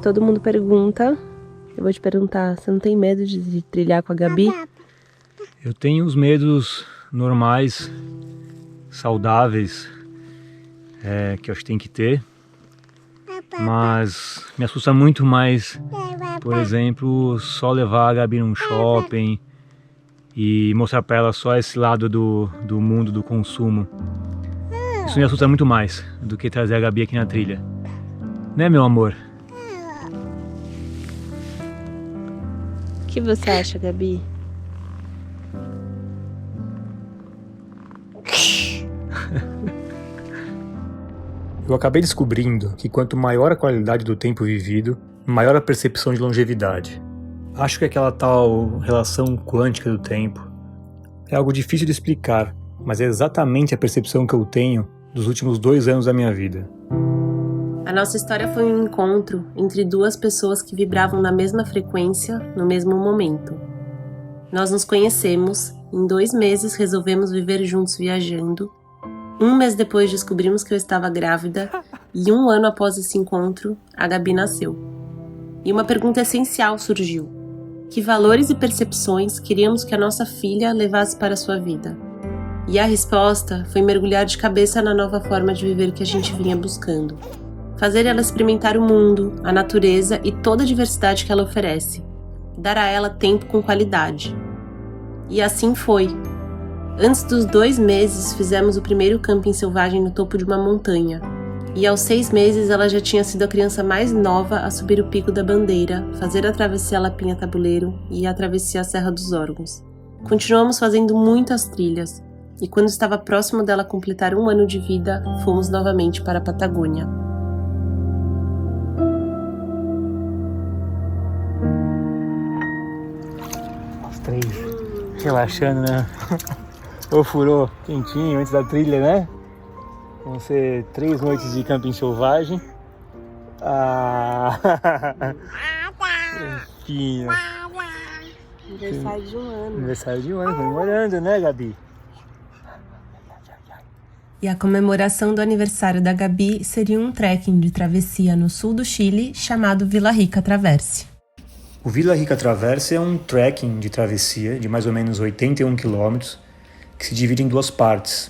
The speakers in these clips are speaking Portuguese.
Todo mundo pergunta, eu vou te perguntar, você não tem medo de trilhar com a Gabi? Eu tenho os medos normais, saudáveis, que eu acho que tem que ter, mas me assusta muito mais, por exemplo, só levar a Gabi num shopping e mostrar para ela só esse lado do mundo do consumo. Isso me assusta muito mais do que trazer a Gabi aqui na trilha. Né, meu amor? O que você acha, Gabi? Eu acabei descobrindo que quanto maior a qualidade do tempo vivido, maior a percepção de longevidade. Acho que aquela tal relação quântica do tempo é algo difícil de explicar, mas é exatamente a percepção que eu tenho dos últimos 2 anos da minha vida. A nossa história foi um encontro entre duas pessoas que vibravam na mesma frequência, no mesmo momento. Nós nos conhecemos, em 2 meses resolvemos viver juntos viajando. 1 mês depois descobrimos que eu estava grávida e 1 ano após esse encontro, a Gabi nasceu. E uma pergunta essencial surgiu. Que valores e percepções queríamos que a nossa filha levasse para a sua vida? E a resposta foi mergulhar de cabeça na nova forma de viver que a gente vinha buscando. Fazer ela experimentar o mundo, a natureza e toda a diversidade que ela oferece. Dar a ela tempo com qualidade. E assim foi. Antes dos 2 meses, fizemos o primeiro camping selvagem no topo de uma montanha. E aos 6 meses, ela já tinha sido a criança mais nova a subir o Pico da Bandeira, fazer a travessia Lapinha Tabuleiro e a travessia Serra dos Órgãos. Continuamos fazendo muitas trilhas. E quando estava próximo dela completar 1 ano de vida, fomos novamente para a Patagônia. Os 3 relaxando, né? Ô furou quentinho antes da trilha, né? Vão ser 3 noites de camping selvagem. Fofinho. Aniversário de 1 ano. Aniversário de 1 ano, comemorando, né, Gabi? E a comemoração do aniversário da Gabi seria um trekking de travessia no sul do Chile chamado Vila Rica Traverse. O Vila Rica Traverse é um trekking de travessia de mais ou menos 81 quilômetros que se divide em 2 partes.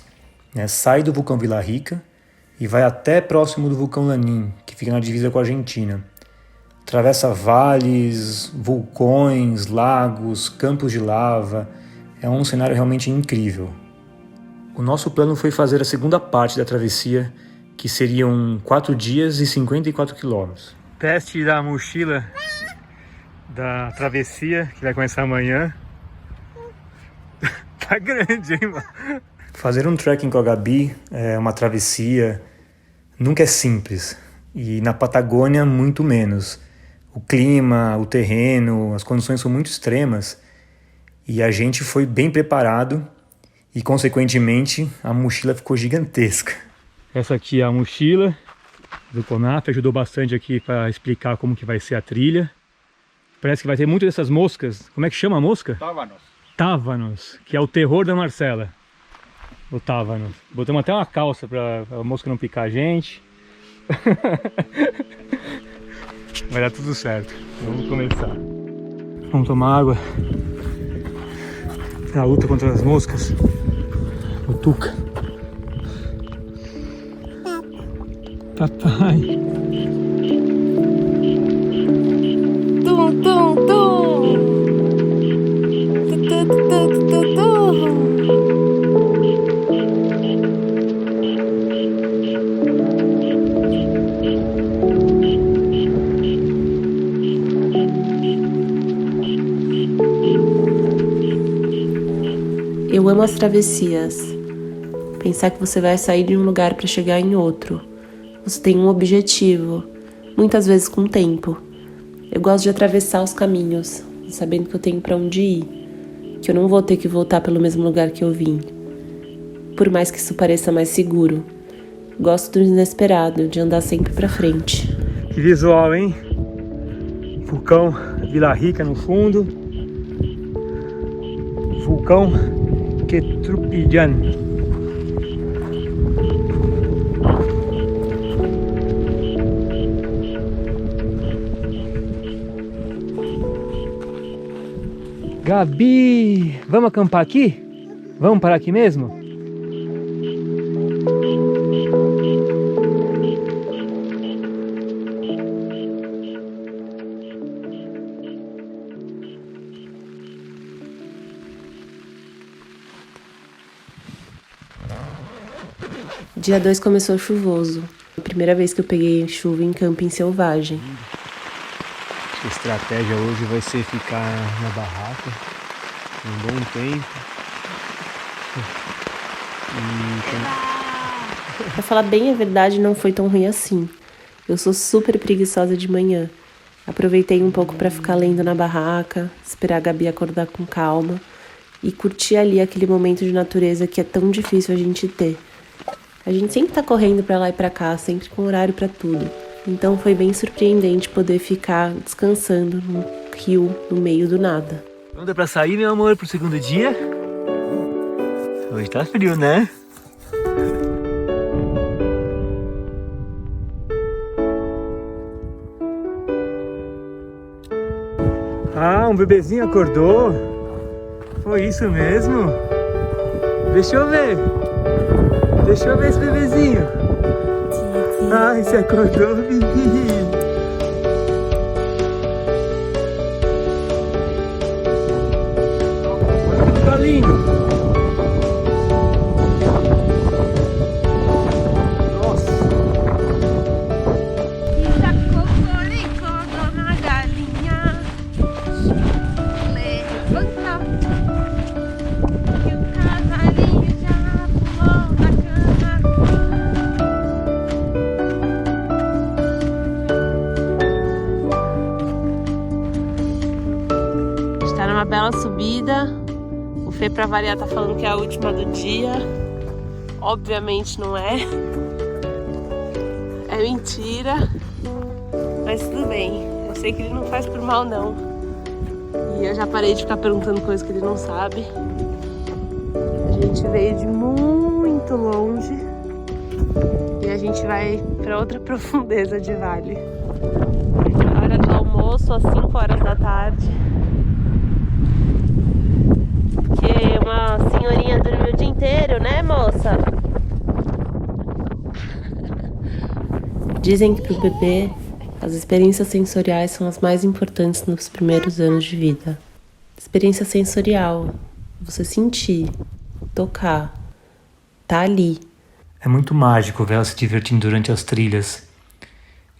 Sai do vulcão Vila Rica e vai até próximo do vulcão Lanín, que fica na divisa com a Argentina. Atravessa vales, vulcões, lagos, campos de lava. É um cenário realmente incrível. O nosso plano foi fazer a segunda parte da travessia, que seriam 4 dias e 54 quilômetros. Teste da mochila da travessia, que vai começar amanhã. Tá grande, hein, mano? Fazer um trekking com a Gabi, uma travessia, nunca é simples. E na Patagônia, muito menos. O clima, o terreno, as condições são muito extremas. E a gente foi bem preparado e, consequentemente, a mochila ficou gigantesca. Essa aqui é a mochila do Conaf, ajudou bastante aqui para explicar como que vai ser a trilha. Parece que vai ter muito dessas moscas. Como é que chama a mosca? Távanos. Távanos, que é o terror da Marcela. O távanos. Botamos até uma calça para a mosca não picar a gente. Vai dar tudo certo. Vamos começar. Vamos tomar água. Na luta contra as moscas. O Tuca. Papai. Tum, tum, tum! Eu amo as travessias. Pensar que você vai sair de um lugar para chegar em outro. Você tem um objetivo, muitas vezes com tempo. Eu gosto de atravessar os caminhos, sabendo que eu tenho para onde ir, que eu não vou ter que voltar pelo mesmo lugar que eu vim. Por mais que isso pareça mais seguro, gosto do inesperado, de andar sempre para frente. Que visual, hein? Vulcão Vila Rica no fundo. Vulcão Quetrupilhan. Gabi, vamos acampar aqui? Vamos parar aqui mesmo? Dia 2 começou chuvoso. A primeira vez que eu peguei chuva em camping selvagem. A estratégia hoje vai ser ficar na barraca um bom tempo. Pra falar bem a verdade, não foi tão ruim assim. Eu sou super preguiçosa de manhã. Aproveitei um pouco pra ficar lendo na barraca, esperar a Gabi acordar com calma e curtir ali aquele momento de natureza que é tão difícil a gente ter. A gente sempre tá correndo pra lá e pra cá, sempre com horário pra tudo. Então foi bem surpreendente poder ficar descansando no rio, no meio do nada. Não dá pra sair, meu amor, pro segundo dia? Hoje tá frio, né? Ah, um bebezinho acordou? Foi isso mesmo? Deixa eu ver. Deixa eu ver esse bebezinho. Ai, você acordou, menino. Olha que tá lindo. Nossa. Quinta cocorico, dona galinha, levanta, que o cavalinho já pulou da cama. Está numa bela subida. O Fê, pra variar, tá falando que é a última do dia. Obviamente não é. É mentira. Mas tudo bem. Eu sei que ele não faz por mal, não. E eu já parei de ficar perguntando coisas que ele não sabe. A gente veio de muito longe. E a gente vai pra outra profundeza de vale. A hora do almoço, às 5 horas da tarde. Que uma senhorinha dormiu o dia inteiro, né, moça? Dizem que pro bebê, as experiências sensoriais são as mais importantes nos primeiros anos de vida. Experiência sensorial, você sentir, tocar, tá ali. É muito mágico ver ela se divertindo durante as trilhas.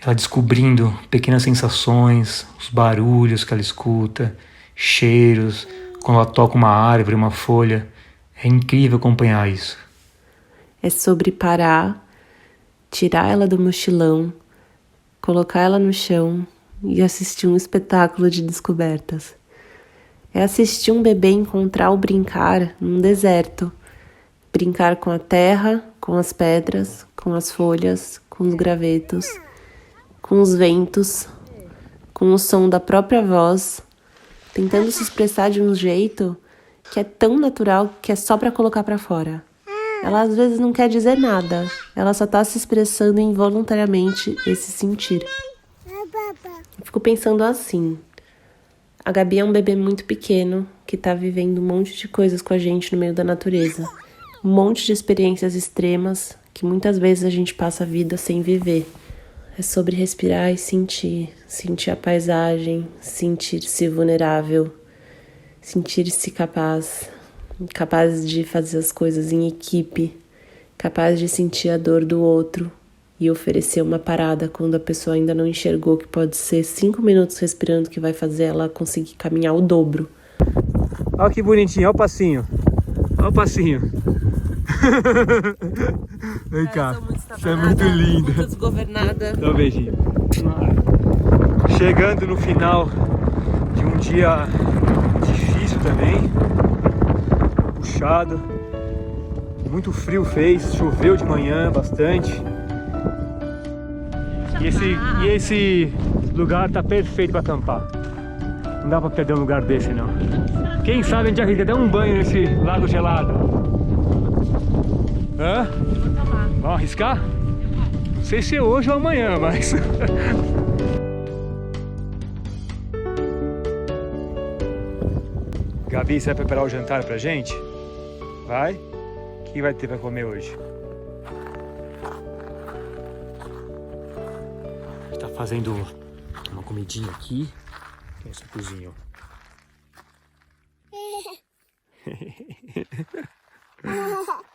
Ela descobrindo pequenas sensações, os barulhos que ela escuta, cheiros, quando ela toca uma árvore, uma folha. É incrível acompanhar isso. É sobre parar, tirar ela do mochilão, colocar ela no chão e assistir um espetáculo de descobertas. É assistir um bebê encontrar o brincar num deserto. Brincar com a terra, com as pedras, com as folhas, com os gravetos, com os ventos, com o som da própria voz, tentando se expressar de um jeito que é tão natural que é só pra colocar pra fora. Ela às vezes não quer dizer nada, ela só tá se expressando involuntariamente esse sentir. Eu fico pensando assim, a Gabi é um bebê muito pequeno que tá vivendo um monte de coisas com a gente no meio da natureza. Um monte de experiências extremas que muitas vezes a gente passa a vida sem viver. É sobre respirar e sentir a paisagem, sentir-se vulnerável, sentir-se capaz de fazer as coisas em equipe, capaz de sentir a dor do outro e oferecer uma parada quando a pessoa ainda não enxergou que pode ser 5 minutos respirando que vai fazer ela conseguir caminhar o dobro. Olha que bonitinho, olha o passinho. Olha o passinho. Vem cá, você é muito linda. Muito desgovernada. Dá um beijinho. Chegando no final de um dia difícil também, puxado, muito frio fez, choveu de manhã bastante. E esse lugar tá perfeito para acampar. Não dá para perder um lugar desse não. Quem sabe a gente arrisca até um banho nesse lago gelado. Hã? Vamos arriscar? Não sei se é hoje ou amanhã, mas... Gabi, você vai preparar o jantar pra gente? Vai? O que vai ter pra comer hoje? A gente tá fazendo uma comidinha aqui. Essa cozinha, ó.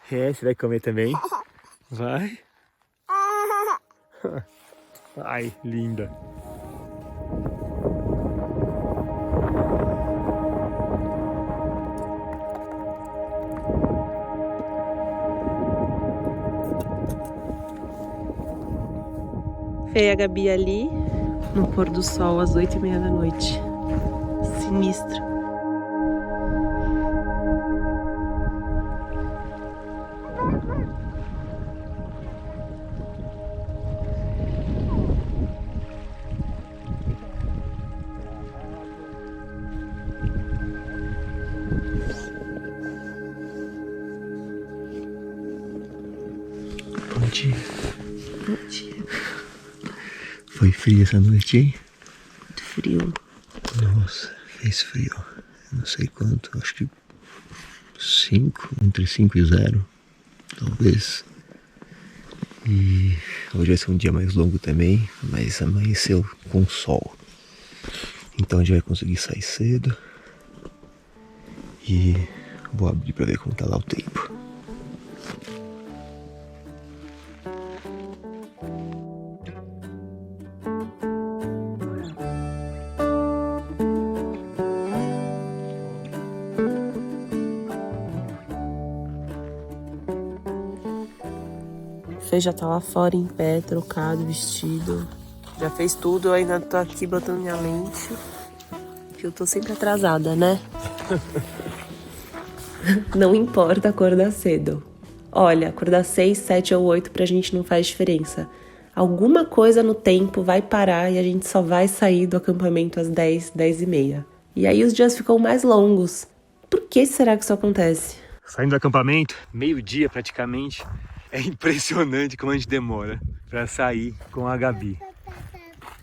É, você vai comer também? Vai? Ai, linda. Fê e a Gabi ali no pôr do sol às 8h30 da noite. Sinistro. Bom dia. Bom dia. Foi frio essa noite, hein? Muito frio. Nossa, fez frio. Não sei quanto, acho que 5, entre 5 e 0, talvez. E hoje vai ser um dia mais longo também, mas amanheceu com sol. Então a gente vai conseguir sair cedo. E vou abrir pra ver como tá lá o tempo. Fê já tá lá fora em pé, trocado, vestido. Já fez tudo, eu ainda tô aqui botando minha mente. Que eu tô sempre atrasada, né? Não importa acordar cedo. Olha, acordar 6, 7 ou 8 pra gente não faz diferença. Alguma coisa no tempo vai parar e a gente só vai sair do acampamento às 10, 10h30. E aí os dias ficam mais longos. Por que será que isso acontece? Saindo do acampamento, meio-dia praticamente. É impressionante como a gente demora pra sair com a Gabi.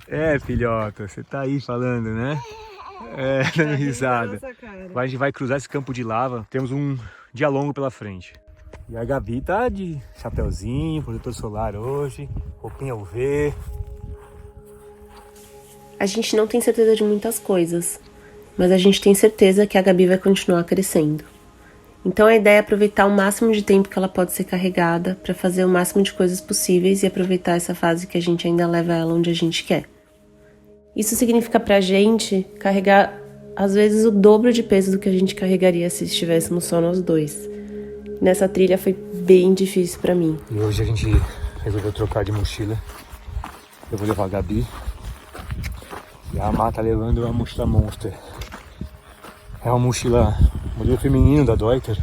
É, filhota, você tá aí falando, né? É, dando risada. A gente vai cruzar esse campo de lava. Temos um dia longo pela frente. E a Gabi tá de chapeuzinho, protetor solar hoje, roupinha UV. A gente não tem certeza de muitas coisas, mas a gente tem certeza que a Gabi vai continuar crescendo. Então a ideia é aproveitar o máximo de tempo que ela pode ser carregada para fazer o máximo de coisas possíveis e aproveitar essa fase que a gente ainda leva ela onde a gente quer. Isso significa pra gente carregar, às vezes, o dobro de peso do que a gente carregaria se estivéssemos só nós dois. Nessa trilha foi bem difícil pra mim. E hoje a gente resolveu trocar de mochila. Eu vou levar a Gabi. E a Amá tá levando a mochila Monster. É uma mochila modelo feminino da Deuter.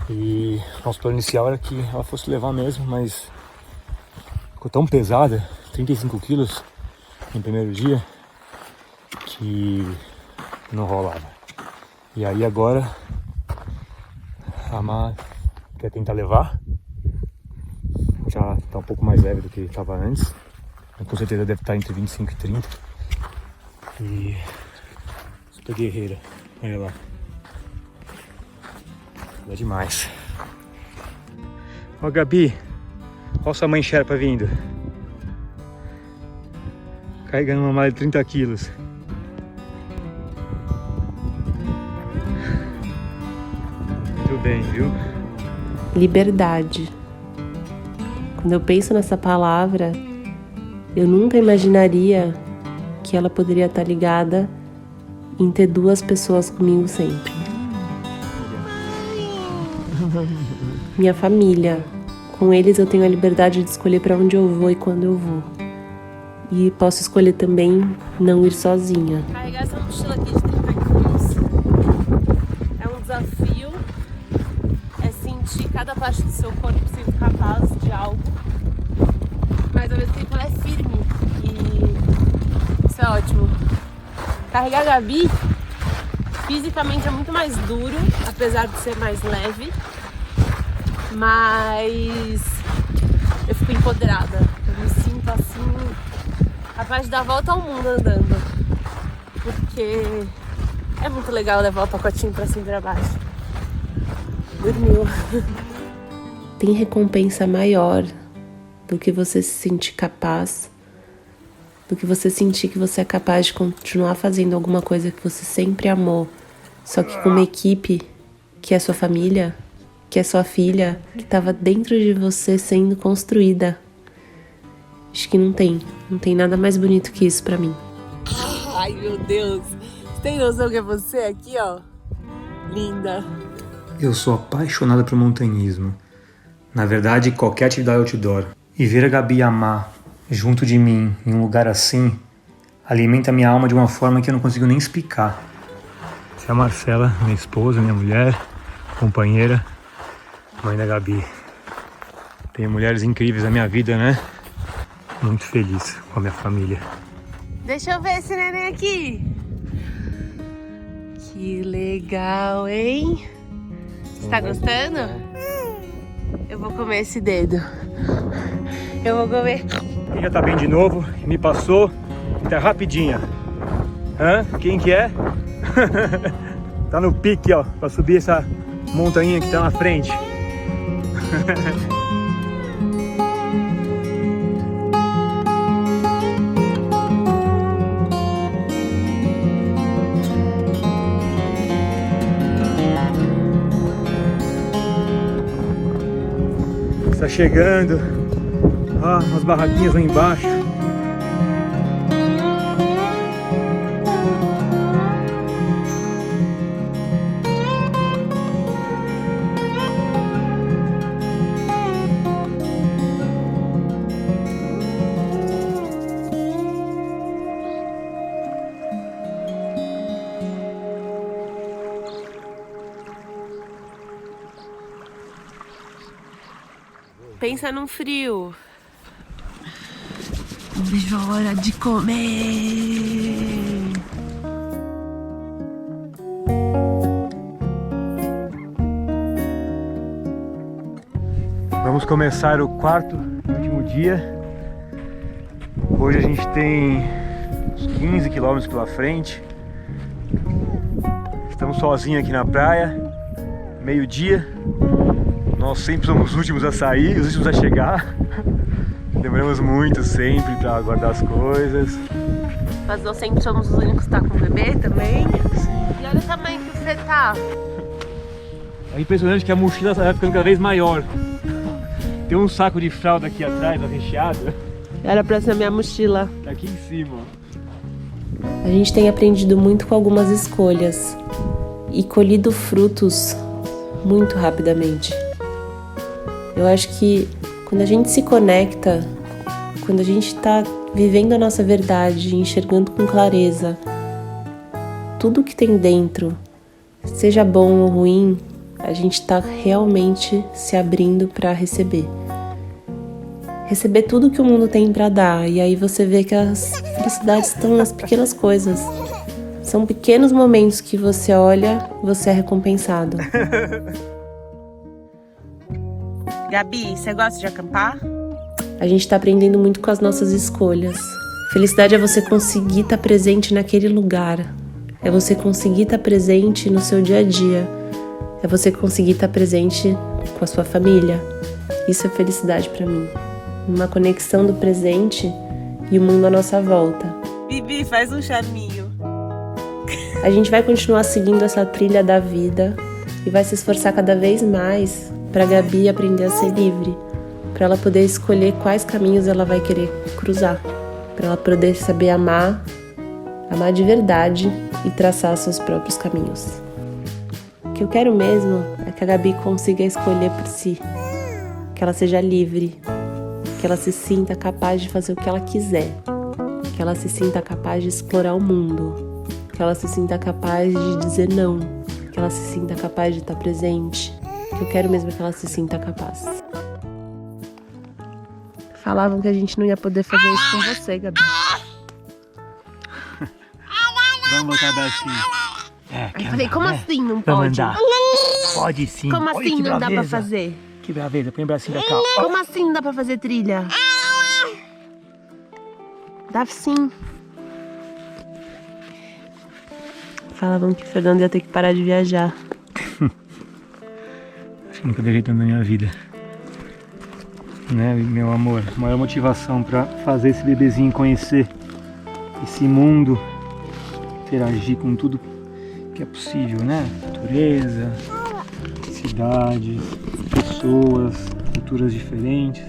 E nosso plano inicial era que ela fosse levar mesmo, mas ficou tão pesada, 35 quilos no primeiro dia, que não rolava. E aí agora a Amá quer tentar levar. Já tá um pouco mais leve do que estava antes. Com certeza deve estar entre 25 e 30. E super guerreira, olha lá. É demais. Ó, Gabi, olha sua mãe Sherpa vindo. Carregando uma mala de 30 quilos. Muito bem, viu? Liberdade. Quando eu penso nessa palavra, eu nunca imaginaria que ela poderia estar ligada em ter duas pessoas comigo sempre. Minha família. Com eles eu tenho a liberdade de escolher para onde eu vou e quando eu vou. E posso escolher também não ir sozinha. Carregar essa mochila aqui de 30 quilos é um desafio. É sentir cada parte do seu corpo sendo capaz de algo. Mas ao mesmo tempo ela é firme. E isso é ótimo. Carregar a Gabi fisicamente é muito mais duro, apesar de ser mais leve. Mas eu fico empoderada. Eu me sinto assim, capaz de dar a volta ao mundo andando. Porque É muito legal levar o pacotinho pra cima e pra baixo. Dormiu. Tem recompensa maior do que você se sentir capaz, do que você sentir que você é capaz de continuar fazendo alguma coisa que você sempre amou, só que com uma equipe que é sua família, que é sua filha, que estava dentro de você sendo construída. Acho que não tem nada mais bonito que isso pra mim. Ai, meu Deus. Você tem noção que é você aqui, ó? Linda. Eu sou apaixonada por montanhismo. Na verdade, qualquer atividade outdoor. E ver a Gabi amar junto de mim, em um lugar assim, alimenta minha alma de uma forma que eu não consigo nem explicar. Essa é a Marcela, minha esposa, minha mulher, companheira, mãe da Gabi. Tenho mulheres incríveis na minha vida, né? Muito feliz com a minha família. Deixa eu ver esse neném aqui. Que legal, hein? Você tá gostando? Eu vou comer esse dedo. Eu vou comer. Quem já tá bem de novo, me passou, tá rapidinha. Hã? Quem que é? Tá no pique, ó, pra subir essa montanha que tá na frente. Está chegando. Ah, umas barraquinhas lá embaixo. Pensa num frio. Não vejo a hora de comer. Vamos começar o quarto e último dia. Hoje a gente tem uns 15 quilômetros pela frente. Estamos sozinhos aqui na praia, meio-dia. Nós sempre somos os últimos a sair, os últimos a chegar. Demoramos muito sempre para guardar as coisas. Mas nós sempre somos os únicos que tá com o bebê também. Sim. E olha o tamanho que você tá. É impressionante que a mochila vai ficando cada vez maior. Tem um saco de fralda aqui atrás, recheado. Era pra ser a minha mochila. Tá aqui em cima. A gente tem aprendido muito com algumas escolhas e colhido frutos muito rapidamente. Eu acho que quando a gente se conecta, quando a gente tá vivendo a nossa verdade, enxergando com clareza tudo que tem dentro, seja bom ou ruim, a gente tá realmente se abrindo para receber. Receber tudo que o mundo tem para dar, e aí você vê que as felicidades estão nas pequenas coisas. São pequenos momentos que você olha e você é recompensado. Gabi, você gosta de acampar? A gente tá aprendendo muito com as nossas escolhas. Felicidade é você conseguir estar presente naquele lugar. É você conseguir estar presente no seu dia a dia. É você conseguir estar presente com a sua família. Isso é felicidade pra mim. Uma conexão do presente e o mundo à nossa volta. Bibi, faz um charminho. A gente vai continuar seguindo essa trilha da vida e vai se esforçar cada vez mais para Gabi aprender a ser livre, para ela poder escolher quais caminhos ela vai querer cruzar, para ela poder saber amar de verdade e traçar seus próprios caminhos. O que eu quero mesmo é que a Gabi consiga escolher por si, que ela seja livre, que ela se sinta capaz de fazer o que ela quiser, que ela se sinta capaz de explorar o mundo, que ela se sinta capaz de dizer não, que ela se sinta capaz de estar presente. Eu quero mesmo que ela se sinta capaz. Falavam que a gente não ia poder fazer isso com você, Gabi. Vamos botar baixinho. Eu falei, como assim não pode? Pode sim. Como assim não dá pra fazer? Que braveza, põe o bracinho da cá. Como assim não dá pra fazer trilha? Dá sim. Falavam que o Fernando ia ter que parar de viajar. Acho que nunca dei jeito na minha vida. Né, meu amor? A maior motivação para fazer esse bebezinho conhecer esse mundo, interagir com tudo que é possível, né? Natureza, cidades, pessoas, culturas diferentes.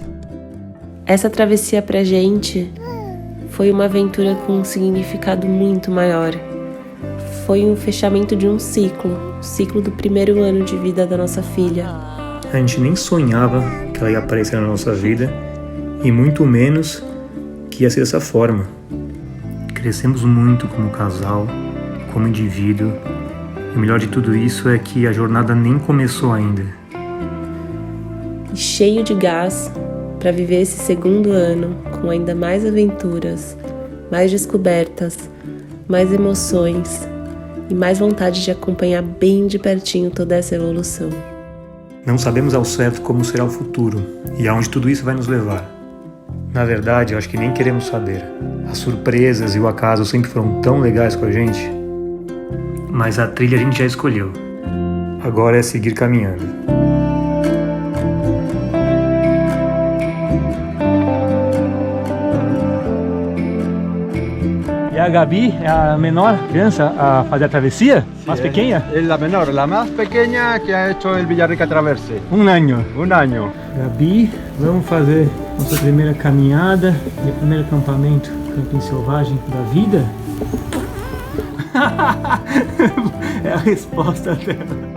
Essa travessia pra gente foi uma aventura com um significado muito maior. Foi um fechamento de um ciclo, o ciclo do primeiro ano de vida da nossa filha. A gente nem sonhava que ela ia aparecer na nossa vida e muito menos que ia ser dessa forma. Crescemos muito como casal, como indivíduo, e o melhor de tudo isso é que a jornada nem começou ainda. E cheio de gás para viver esse segundo ano com ainda mais aventuras, mais descobertas, mais emoções e mais vontade de acompanhar bem de pertinho toda essa evolução. Não sabemos ao certo como será o futuro e aonde tudo isso vai nos levar. Na verdade, eu acho que nem queremos saber. As surpresas e o acaso sempre foram tão legais com a gente, mas a trilha a gente já escolheu. Agora é seguir caminhando. E a Gabi é a menor criança a fazer a travessia? Mais pequena? Es la menor, la más pequeña que ha hecho el Villarrica Traverse. Um ano. Un año. Gabi, vamos fazer nossa primeira caminhada e o primeiro acampamento camping selvagem da vida? É a resposta dela.